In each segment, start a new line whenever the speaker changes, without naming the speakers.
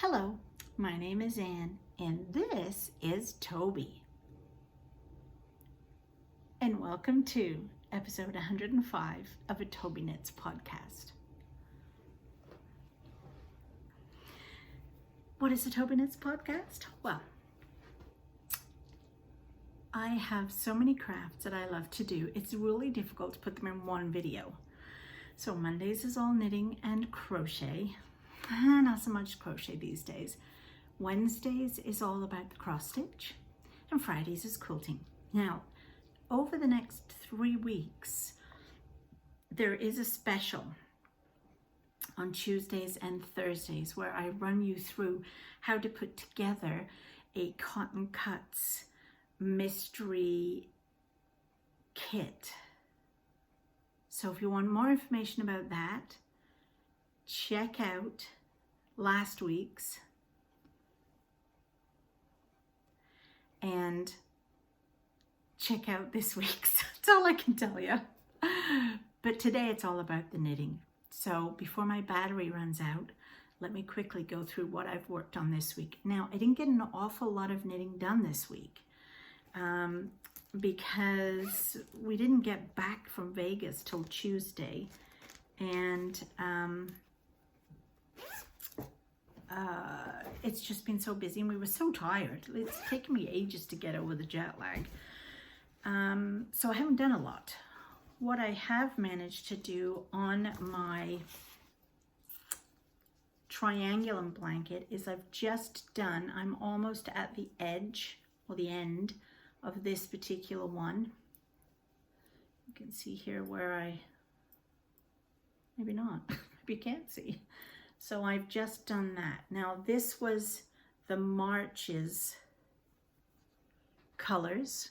Hello, my name is Anne, and this is Toby. And welcome to episode 105 of a Tobyknits Podcast. What is a Tobyknits Podcast? Well, I have so many crafts that I love to do. It's really difficult to put them in one video. So Mondays is all knitting and crochet. Not so much crochet these days. Wednesdays is all about the cross stitch, and Fridays is quilting. Now, over the next 3 weeks, there is a special on Tuesdays and Thursdays where I run you through how to put together a Cotton Cuts mystery kit. So if you want more information about that, check out last week's and check out this week's. That's all I can tell you. But today it's all about the knitting. So before my battery runs out, let me quickly go through what I've worked on this week. Now, I didn't get an awful lot of knitting done this week because we didn't get back from Vegas till Tuesday. And it's just been so busy and we were so tired. It's taken me ages to get over the jet lag. So I haven't done a lot. What I have managed to do on my Triangulum blanket is I'm almost at the edge or the end of this particular one. You can see here where maybe not, maybe you can't see. So I've just done that. Now this was the March's colors.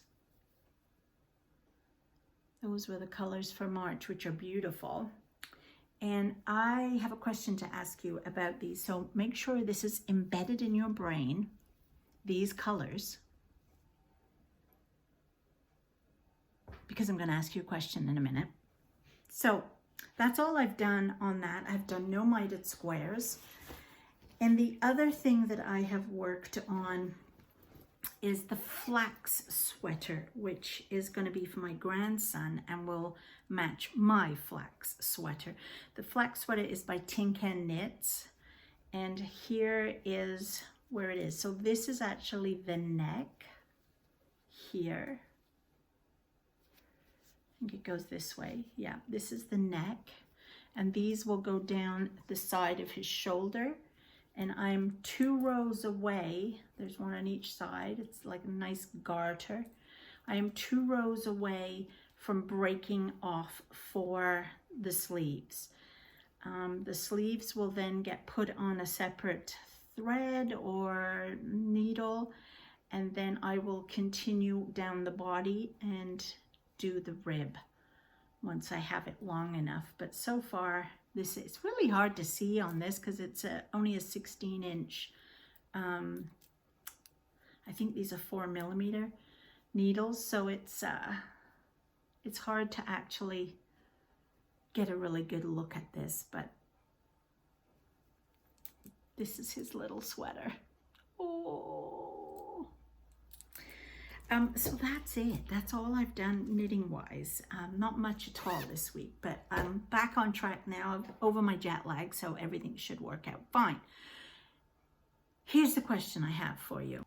Those were the colors for March, which are beautiful. And I have a question to ask you about these. So make sure this is embedded in your brain, these colors, because I'm going to ask you a question in a minute. So that's all I've done on that. I've done no mitered squares. And the other thing that I have worked on is the Flax sweater, which is going to be for my grandson and will match my Flax sweater. The Flax sweater is by Tin Knits, and here is where it is. So this is actually the neck here. I think it goes this way. Yeah, this is the neck, and these will go down the side of his shoulder. And I'm 2 rows away. There's one on each side. It's like a nice garter. I am 2 rows away from breaking off for the sleeves. The sleeves will then get put on a separate thread or needle, and then I will continue down the body and do the rib once I have it long enough. But so far, it's really hard to see on this because it's only a 16-inch. I think these are 4mm needles, so it's hard to actually get a really good look at this. But this is his little sweater. Oh. So that's it. That's all I've done knitting wise. Not much at all this week, but I'm back on track now over my jet lag, so everything should work out fine. Here's the question I have for you.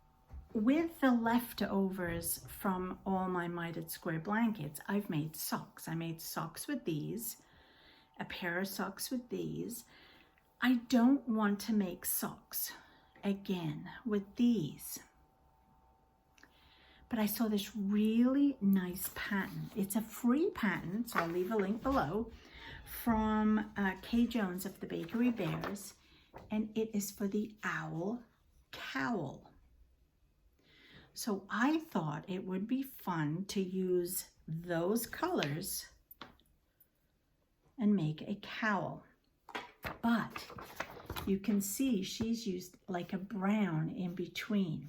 With the leftovers from all my mitered square blankets, I've made socks. I made socks with these, a pair of socks with these. I don't want to make socks again with these. But I saw this really nice pattern. It's a free pattern, so I'll leave a link below, from Kay Jones of the Bakery Bears, and it is for the owl cowl. So I thought it would be fun to use those colors and make a cowl. But you can see she's used like a brown in between.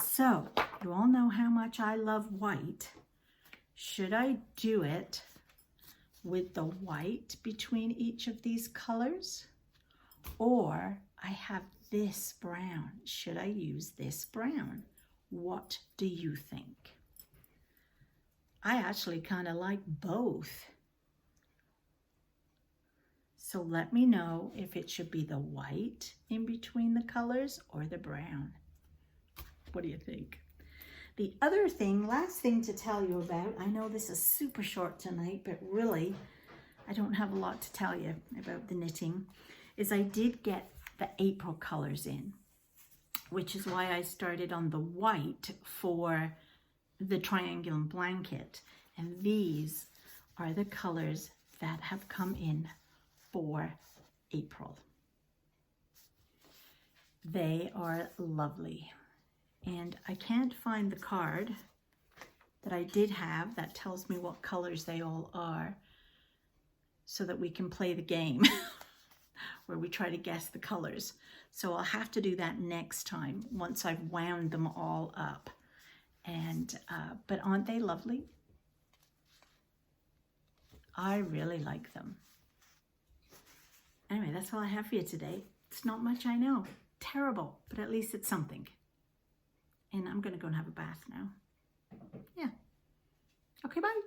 So you all know how much I love white. Should I do it with the white between each of these colors? Or I have this brown? Should I use this brown? What do you think? I actually kind of like both. So let me know if it should be the white in between the colors or the brown. What do you think? The other thing, last thing to tell you about, I know this is super short tonight, but really I don't have a lot to tell you about the knitting, is I did get the April colors in, which is why I started on the white for the Triangulum blanket. And these are the colors that have come in for April. They are lovely. And I can't find the card that I did have that tells me what colors they all are so that we can play the game where we try to guess the colors. So I'll have to do that next time once I've wound them all up. And but aren't they lovely? I really like them. Anyway, that's all I have for you today. It's not much, I know. Terrible, but at least it's something. And I'm going to go and have a bath now. Yeah. Okay, bye.